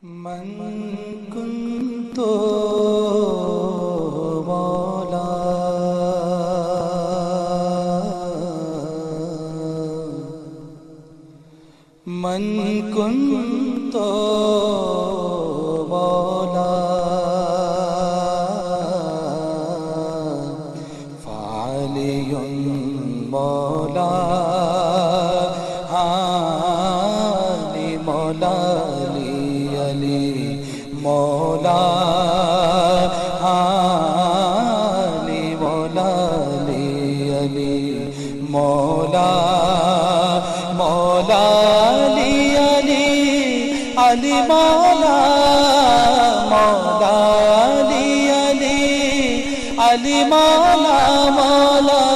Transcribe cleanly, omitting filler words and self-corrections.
من كنت مولا من كنت مولا فعلي مولا علي مولا مولا علی مولا علی مولا مولا علی علی علی مولا مولا علی علی علی مولا مولا